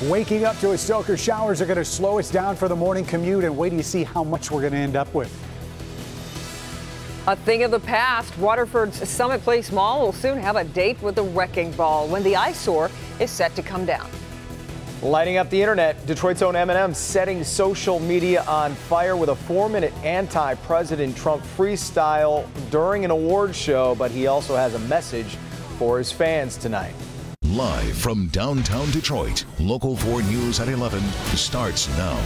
Waking up to a soaker. Showers are going to slow us down for the morning commute, and wait till you see how much we're going to end up with. A thing of the past, Waterford's Summit Place Mall will soon have a date with the wrecking ball when the eyesore is set to come down. Lighting up the internet, Detroit's own M&M setting social media on fire with a 4-minute anti-President Trump freestyle during an award show, but he also has a message for his fans tonight. Live from downtown Detroit, Local 4 News at 11 starts now.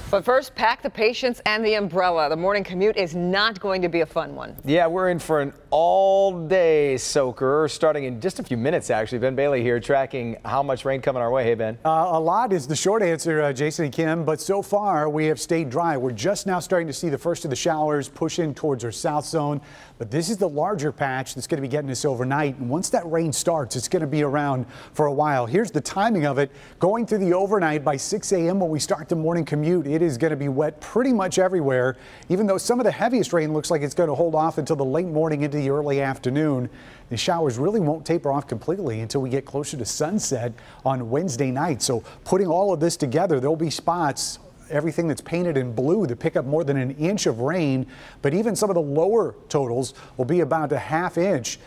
But first, pack the patience and the umbrella. The morning commute is not going to be a fun one. Yeah, we're in for an all-day soaker, starting in just a few minutes, actually. Ben Bailey here tracking how much rain coming our way. Hey, Ben. A lot is the short answer, Jason and Kim, but so far we have stayed dry. We're just now starting to see the first of the showers push in towards our south zone, but this is the larger patch that's going to be getting us overnight. And once that rain starts, it's going to be around for a while. Here's the timing of it. Going through the overnight by 6 a.m. when we start the morning commute, it is going to be wet pretty much everywhere, even though some of the heaviest rain looks like it's going to hold off until the late morning into the early afternoon. The showers really won't taper off completely until we get closer to sunset on Wednesday night. So putting all of this together, there'll be spots, everything that's painted in blue, that pick up more than an inch of rain, but even some of the lower totals will be about a ½ inch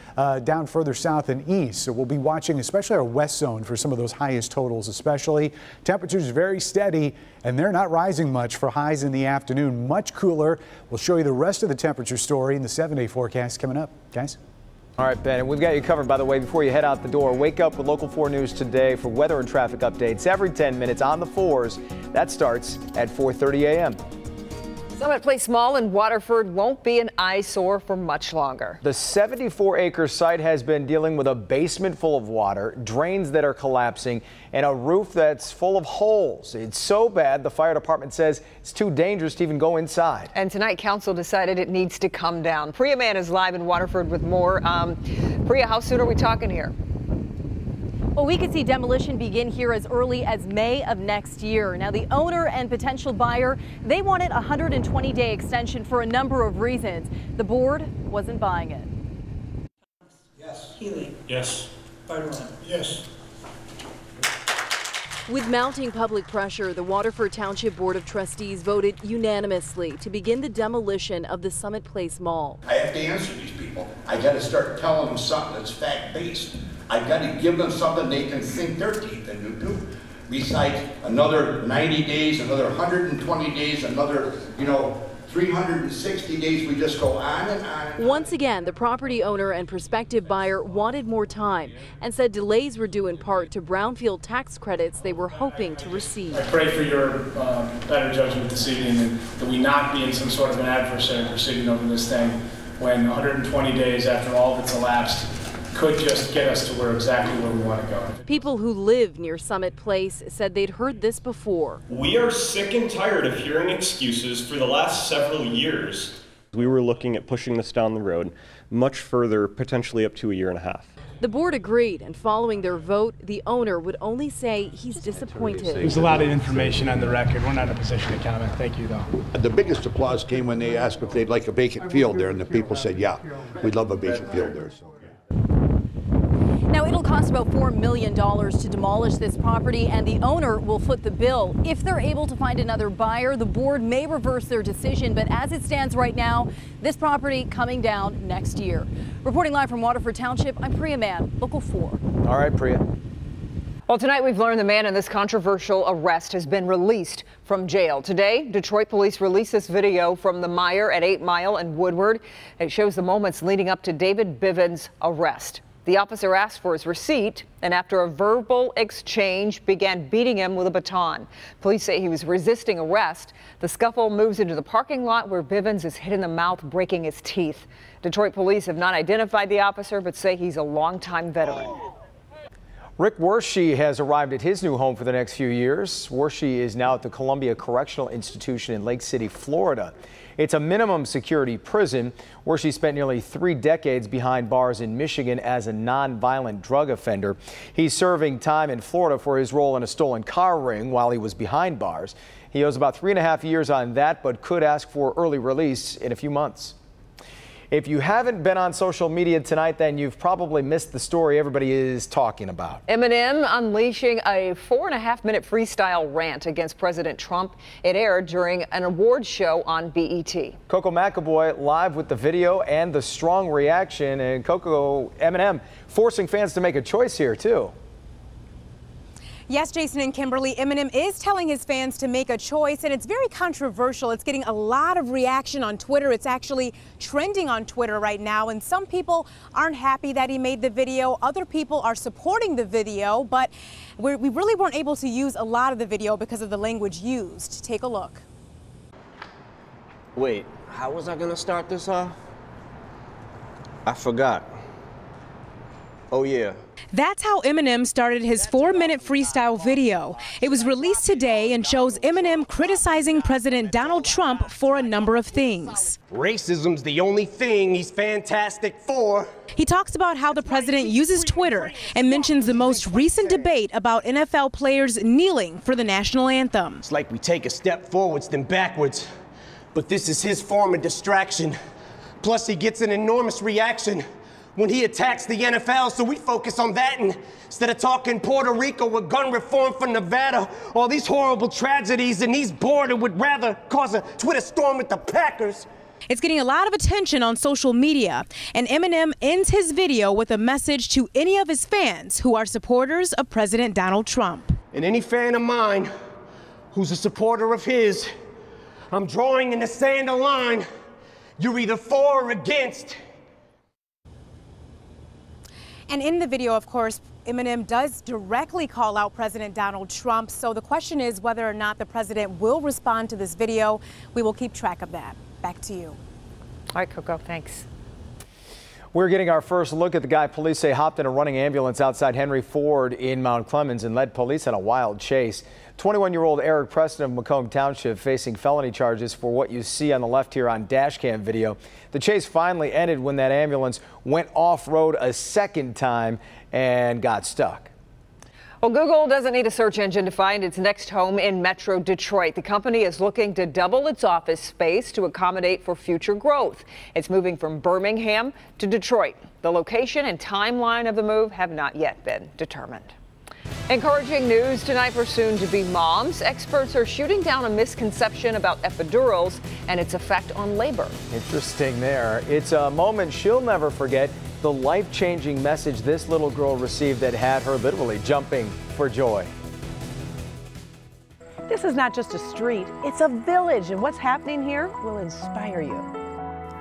down further south and east. So we'll be watching especially our west zone for some of those highest totals, especially. Temperatures very steady, and they're not rising much for highs in the afternoon. Much cooler. We'll show you the rest of the temperature story in the 7-day forecast coming up, guys. All right, Ben, and we've got you covered, by the way, before you head out the door. Wake up with Local 4 News today for weather and traffic updates every 10 minutes on the 4s. That starts at 4:30 a.m. Summit Place Mall in Waterford won't be an eyesore for much longer. The 74-acre site has been dealing with a basement full of water, drains that are collapsing, and a roof that's full of holes. It's so bad, the fire department says it's too dangerous to even go inside. And tonight, council decided it needs to come down. Priya Mann is live in Waterford with more. Priya, how soon are we talking here? Well, we could see demolition begin here as early as May of next year. Now, the owner and potential buyer, they wanted a 120-day extension for a number of reasons. The board wasn't buying it. Yes. Healy. Yes. Bartolin. Yes. With mounting public pressure, the Waterford Township Board of Trustees voted unanimously to begin the demolition of the Summit Place Mall. I have to answer these people. I got to start telling them something that's fact-based. I've got to give them something they can sink their teeth into. Besides another 90 days, another 120 days, another, 360 days, we just go on and on. Once again, the property owner and prospective buyer wanted more time and said delays were due in part to brownfield tax credits they were hoping to receive. I pray for your better judgment this evening, and that we not be in some sort of an adversary proceeding over this thing when 120 days after all that's elapsed could just get us to exactly where we want to go. People who live near Summit Place said they'd heard this before. We are sick and tired of hearing excuses for the last several years. We were looking at pushing this down the road much further, potentially up to 1.5 years. The board agreed, and following their vote, the owner would only say he's disappointed. There's a lot of information on the record. We're not in a position to comment. Thank you, though. The biggest applause came when they asked if they'd like a vacant field there, and the people said, yeah, we'd love a vacant field there. So. Now, it'll cost about $4 million to demolish this property, and the owner will foot the bill. If they're able to find another buyer, the board may reverse their decision, but as it stands right now, this property coming down next year. Reporting live from Waterford Township, I'm Priya Mann, Local 4. All right, Priya. Well, tonight we've learned the man in this controversial arrest has been released from jail. Today, Detroit police released this video from the Meijer at 8 Mile and Woodward. It shows the moments leading up to David Bivens' arrest. The officer asked for his receipt and after a verbal exchange began beating him with a baton. Police say he was resisting arrest. The scuffle moves into the parking lot where Bivens is hit in the mouth, breaking his teeth. Detroit police have not identified the officer but say he's a longtime veteran. Rick Warshi has arrived at his new home for the next few years. Warshi is now at the Columbia Correctional Institution in Lake City, Florida. It's a minimum security prison where she spent nearly 3 decades behind bars in Michigan as a nonviolent drug offender. He's serving time in Florida for his role in a stolen car ring while he was behind bars. He owes about 3.5 years on that, but could ask for early release in a few months. If you haven't been on social media tonight, then you've probably missed the story everybody is talking about. Eminem unleashing a 4.5-minute freestyle rant against President Trump. It aired during an awards show on BET. Coco McAvoy live with the video and the strong reaction, and Eminem forcing fans to make a choice here too. Yes, Jason and Kimberly, Eminem is telling his fans to make a choice, and it's very controversial. It's getting a lot of reaction on Twitter. It's actually trending on Twitter right now, and some people aren't happy that he made the video. Other people are supporting the video, but we really weren't able to use a lot of the video because of the language used. Take a look. Wait, how was I gonna start this off? I forgot. Oh yeah. That's how Eminem started his 4-minute freestyle video. It was released today and shows Eminem criticizing President Donald Trump for a number of things. Racism's the only thing he's fantastic for. He talks about how the president uses Twitter and mentions the most recent debate about NFL players kneeling for the national anthem. It's like we take a step forwards then backwards, but this is his form of distraction. Plus he gets an enormous reaction when he attacks the NFL, so we focus on that instead of talking Puerto Rico with gun reform for Nevada, all these horrible tragedies, and he's bored and would rather cause a Twitter storm with the Packers. It's getting a lot of attention on social media, and Eminem ends his video with a message to any of his fans who are supporters of President Donald Trump. And any fan of mine who's a supporter of his, I'm drawing in the sand a line. You're either for or against. And in the video, of course, Eminem does directly call out President Donald Trump. So the question is whether or not the president will respond to this video. We will keep track of that. Back to you. All right, Coco, thanks. We're getting our first look at the guy police say hopped in a running ambulance outside Henry Ford in Mount Clemens and led police on a wild chase. 21-year-old Eric Preston of Macomb Township facing felony charges for what you see on the left here on dash cam video. The chase finally ended when that ambulance went off-road a second time and got stuck. Well, Google doesn't need a search engine to find its next home in Metro Detroit. The company is looking to double its office space to accommodate for future growth. It's moving from Birmingham to Detroit. The location and timeline of the move have not yet been determined. Encouraging news tonight for soon-to-be moms. Experts are shooting down a misconception about epidurals and its effect on labor. Interesting there. It's a moment she'll never forget. The life-changing message this little girl received that had her literally jumping for joy. This is not just a street, it's a village, and what's happening here will inspire you.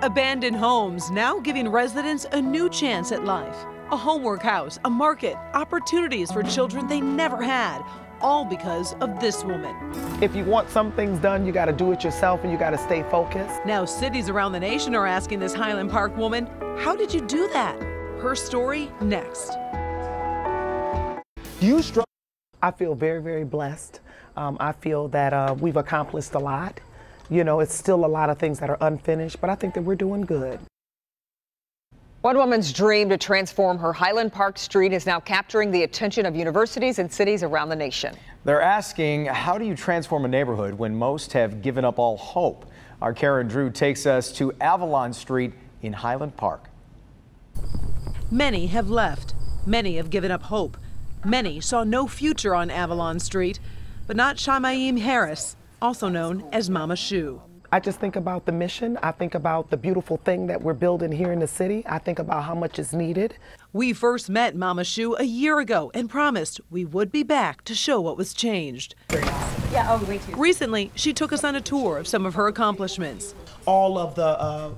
Abandoned homes now giving residents a new chance at life. A homework house, a market, opportunities for children they never had, all because of this woman. If you want some things done, you got to do it yourself and you got to stay focused. Now cities around the nation are asking this Highland Park woman, how did you do that? Her story next. Do you struggle? I feel very, very blessed. I feel that we've accomplished a lot. You know, it's still a lot of things that are unfinished, but I think that we're doing good. One woman's dream to transform her Highland Park street is now capturing the attention of universities and cities around the nation. They're asking, how do you transform a neighborhood when most have given up all hope? Our Karen Drew takes us to Avalon Street in Highland Park. Many have left. Many have given up hope. Many saw no future on Avalon Street, but not Shamaim Harris, also known as Mama Shu. I just think about the mission. I think about the beautiful thing that we're building here in the city. I think about how much is needed. We first met Mama Shu a year ago and promised we would be back to show what was changed. Yeah, oh, way too. Recently, she took us on a tour of some of her accomplishments. All of the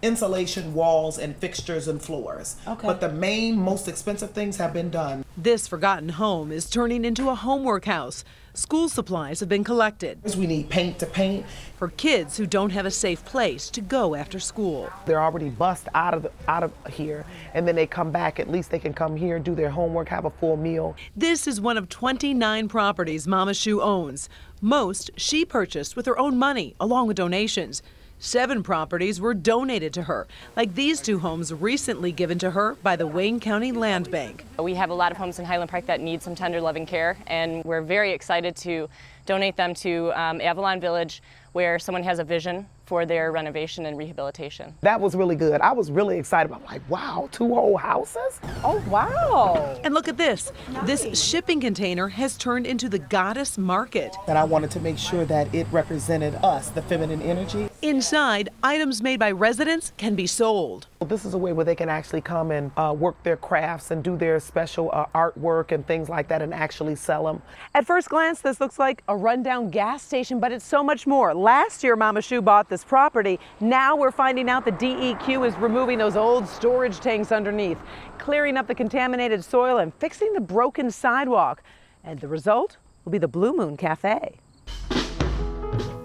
insulation walls and fixtures and floors. Okay. But the main, most expensive things have been done. This forgotten home is turning into a homework house. School supplies have been collected. We need paint to paint. For kids who don't have a safe place to go after school. They're already bussed out of here, and then they come back. At least they can come here, do their homework, have a full meal. This is one of 29 properties Mama Shu owns. Most she purchased with her own money, along with donations. 7 properties were donated to her, like these 2 homes recently given to her by the Wayne County Land Bank. We have a lot of homes in Highland Park that need some tender loving care, and we're very excited to donate them to Avalon Village, where someone has a vision for their renovation and rehabilitation. That was really good. I was really excited. I'm like, wow, 2 whole houses? Oh, wow. And look at this. This shipping container has turned into the Goddess Market. And I wanted to make sure that it represented us, the feminine energy. Inside, items made by residents can be sold. This is a way where they can actually come and work their crafts and do their special artwork and things like that and actually sell them. At first glance, this looks like a rundown gas station, but it's so much more. Last year, Mama Shu bought this property. Now we're finding out the DEQ is removing those old storage tanks underneath, clearing up the contaminated soil and fixing the broken sidewalk. And the result will be the Blue Moon Cafe.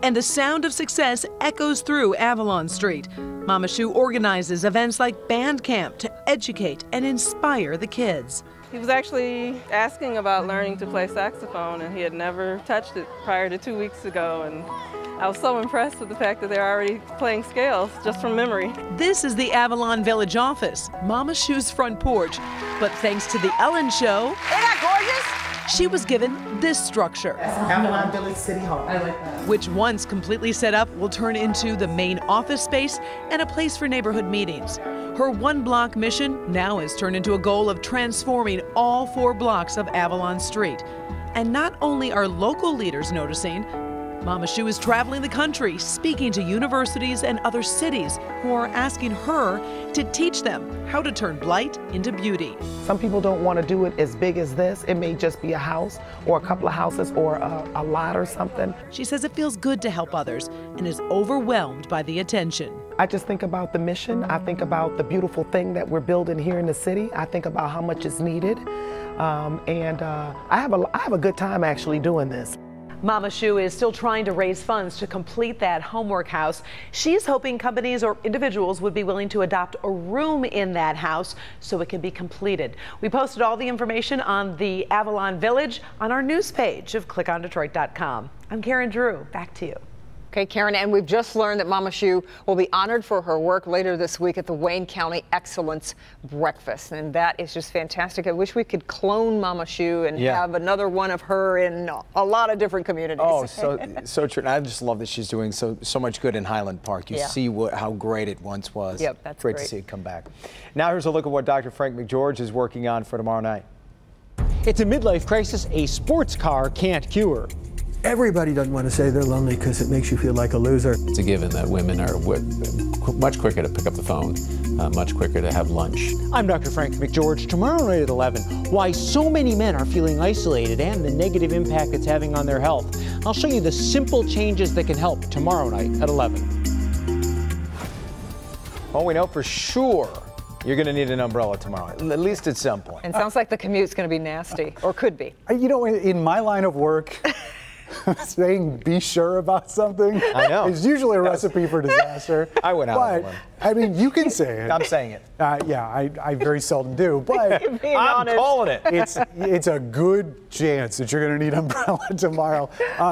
And the sound of success echoes through Avalon Street. Mama Shu organizes events like band camp to educate and inspire the kids. He was actually asking about learning to play saxophone, and he had never touched it prior to 2 weeks ago. And I was so impressed with the fact that they're already playing scales just from memory. This is the Avalon Village office, Mama Shu's front porch. But thanks to the Ellen Show, Isn't that gorgeous? she was given this structure. Avalon Village City Hall. I like that. Which once completely set up will turn into the main office space and a place for neighborhood meetings. Her one-block mission now has turned into a goal of transforming all 4 blocks of Avalon Street. And not only are local leaders noticing, Mama Shu is traveling the country, speaking to universities and other cities who are asking her to teach them how to turn blight into beauty. Some people don't want to do it as big as this. It may just be a house or a couple of houses or a lot or something. She says it feels good to help others and is overwhelmed by the attention. I just think about the mission. I think about the beautiful thing that we're building here in the city. I think about how much is needed. I have a good time actually doing this. Mama Shu is still trying to raise funds to complete that homework house. She's hoping companies or individuals would be willing to adopt a room in that house so it can be completed. We posted all the information on the Avalon Village on our news page of clickondetroit.com. I'm Karen Drew. Back to you. Okay, Karen, and we've just learned that Mama Shu will be honored for her work later this week at the Wayne County Excellence Breakfast, and that is just fantastic. I wish we could clone Mama Shu and have another one of her in a lot of different communities. Oh, so true. And I just love that she's doing so much good in Highland Park. You see how great it once was. Yep, that's great to see it come back. Now here's a look at what Dr. Frank McGeorge is working on for tomorrow night. It's a midlife crisis a sports car can't cure. Everybody doesn't want to say they're lonely because it makes you feel like a loser. It's a given that women are much quicker to pick up the phone, much quicker to have lunch. I'm Dr. Frank McGeorge. Tomorrow night at 11, why so many men are feeling isolated and the negative impact it's having on their health. I'll show you the simple changes that can help tomorrow night at 11. Well, we know for sure you're going to need an umbrella tomorrow, at least at some point. And sounds like the commute's going to be nasty, or could be. You know, in my line of work, saying be sure about something is usually a recipe for disaster. I went out on a limb. I mean, you can say it. I'm saying it. I very seldom do, but I'm calling it. It's a good chance that you're going to need an umbrella tomorrow.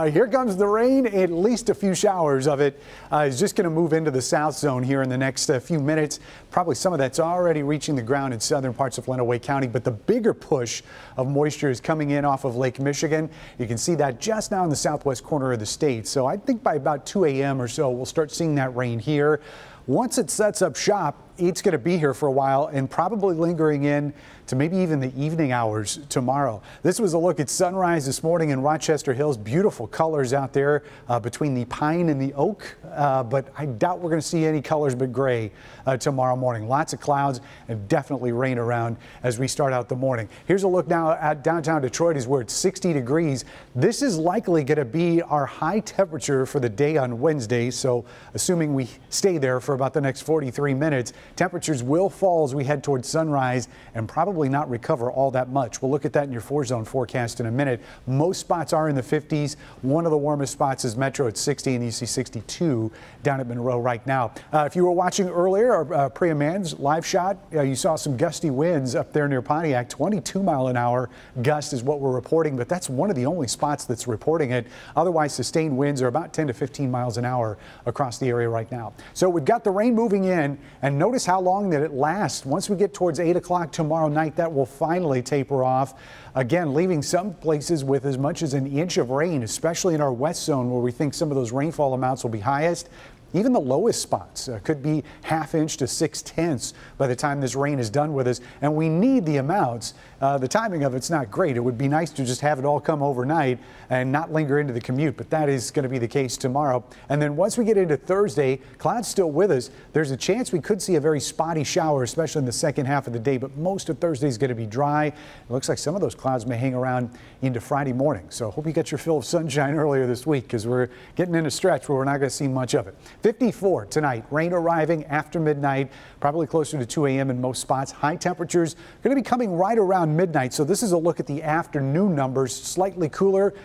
Here comes the rain. At least a few showers of it is just going to move into the south zone here in the next few minutes. Probably some of that's already reaching the ground in southern parts of Lenawee County, but the bigger push of moisture is coming in off of Lake Michigan. You can see that just now in the southwest corner of the state. So I think by about 2 a.m. or so, we'll start seeing that rain here. Once it sets up shop, it's going to be here for a while and probably lingering in to maybe even the evening hours tomorrow. This was a look at sunrise this morning in Rochester Hills. Beautiful colors out there between the pine and the oak, but I doubt we're going to see any colors but gray tomorrow morning. Lots of clouds and definitely rain around as we start out the morning. Here's a look now at downtown Detroit is where it's 60 degrees. This is likely going to be our high temperature for the day on Wednesday, so assuming we stay there for about the next 43 minutes, temperatures will fall as we head towards sunrise and probably not recover all that much. We'll look at that in your 4-zone forecast in a minute. Most spots are in the 50s. One of the warmest spots is Metro at 60, and you see 62 down at Monroe right now. If you were watching earlier, our Priya Mann's live shot, you saw some gusty winds up there near Pontiac. 22-mile-an-hour gust is what we're reporting, but that's one of the only spots that's reporting it. Otherwise, sustained winds are about 10 to 15 miles an hour across the area right now. So we've got the rain moving in, and notice how long that it lasts. Once we get towards 8 o'clock tomorrow night, overnight, that will finally taper off. Again, leaving some places with as much as an inch of rain, especially in our west zone where we think some of those rainfall amounts will be highest. Even the lowest spots could be ½ inch to 6/10 by the time this rain is done with us, and we need the amounts. The timing of it's not great. It would be nice to just have it all come overnight and not linger into the commute, but that is going to be the case tomorrow. And then once we get into Thursday, clouds still with us. There's a chance we could see a very spotty shower, especially in the second half of the day, but most of Thursday is going to be dry. It looks like some of those clouds may hang around into Friday morning. So hope you get your fill of sunshine earlier this week, because we're getting in a stretch where we're not going to see much of it. 54 tonight, rain arriving after midnight, probably closer to 2 a.m. in most spots. High temperatures going to be coming right around midnight. So this is a look at the afternoon numbers, slightly cooler.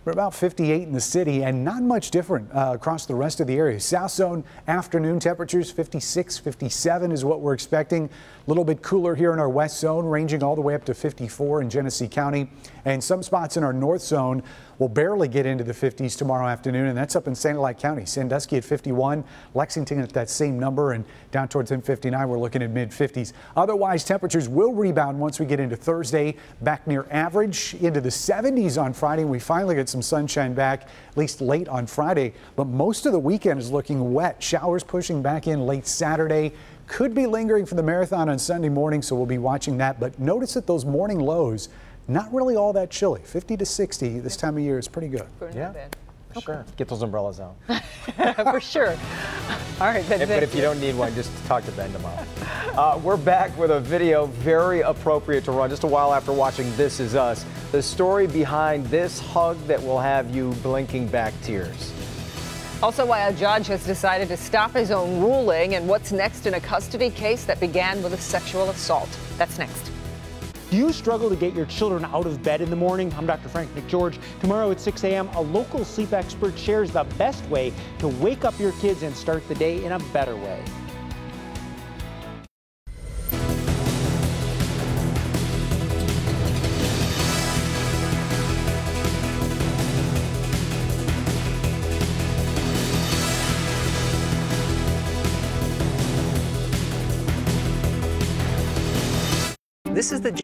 We're about 58 in the city and not much different across the rest of the area. South zone afternoon temperatures 56, 57 is what we're expecting. A little bit cooler here in our west zone, ranging all the way up to 54 in Genesee County. And some spots in our north zone will barely get into the 50s tomorrow afternoon, and that's up in Sanilac County. Sandusky at 51, Lexington at that same number, and down towards M59 we're looking at mid-50s. Otherwise, temperatures will rebound once we get into Thursday, back near average into the 70s on Friday. We finally get some sunshine back, at least late on Friday, but most of the weekend is looking wet. Showers pushing back in late Saturday. Could be lingering for the marathon on Sunday morning, so we'll be watching that. But notice that those morning lows, not really all that chilly. 50 to 60 this time of year is pretty good. Yeah, for sure. Get those umbrellas out. For sure. All right, Ben. But if you don't need one, just talk to Ben tomorrow. We're back with a video very appropriate to run just a while after watching This Is Us. The story behind this hug that will have you blinking back tears. Also, why a judge has decided to stop his own ruling and what's next in a custody case that began with a sexual assault. That's next. Do you struggle to get your children out of bed in the morning? I'm Dr. Frank McGeorge. Tomorrow at 6 a.m., a local sleep expert shares the best way to wake up your kids and start the day in a better way. This is the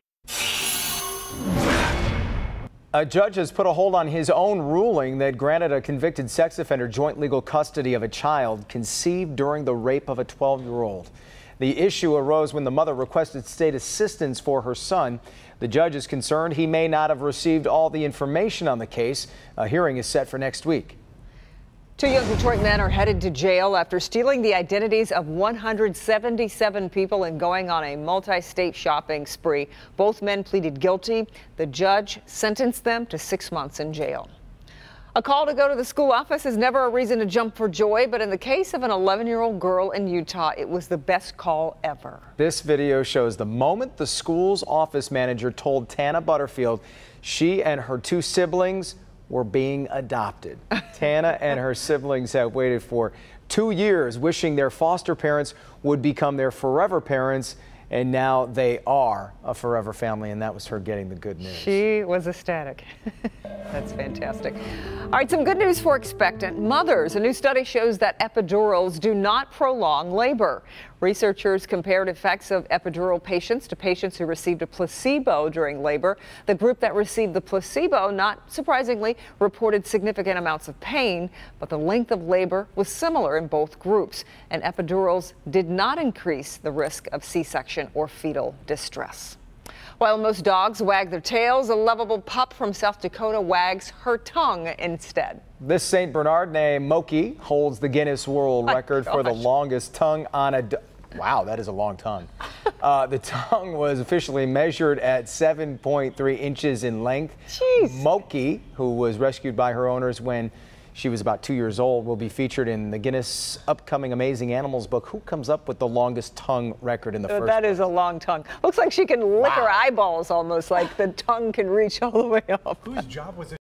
A judge has put a hold on his own ruling that granted a convicted sex offender joint legal custody of a child conceived during the rape of a 12-year-old. The issue arose when the mother requested state assistance for her son. The judge is concerned he may not have received all the information on the case. A hearing is set for next week. 2 young Detroit men are headed to jail after stealing the identities of 177 people and going on a multi-state shopping spree. Both men pleaded guilty. The judge sentenced them to 6 months in jail. A call to go to the school office is never a reason to jump for joy, but in the case of an 11-year-old girl in Utah, it was the best call ever. This video shows the moment the school's office manager told Tana Butterfield she and her 2 siblings were being adopted. Tana and her siblings have waited for 2 years, wishing their foster parents would become their forever parents, and now they are a forever family, and that was her getting the good news. She was ecstatic. That's fantastic. All right, some good news for expectant mothers. A new study shows that epidurals do not prolong labor. Researchers compared effects of epidural patients to patients who received a placebo during labor. The group that received the placebo, not surprisingly, reported significant amounts of pain, but the length of labor was similar in both groups, and epidurals did not increase the risk of C-section or fetal distress. While most dogs wag their tails, a lovable pup from South Dakota wags her tongue instead. This St. Bernard named Moki holds the Guinness World Record for the longest tongue on a wow, that is a long tongue. The tongue was officially measured at 7.3 inches in length. Jeez. Moki, who was rescued by her owners when she was about 2 years old, will be featured in the Guinness upcoming Amazing Animals book. Who comes up with the longest tongue record in the first That is a long tongue. Looks like she can lick her eyeballs almost, like the tongue can reach all the way up. Whose job was it?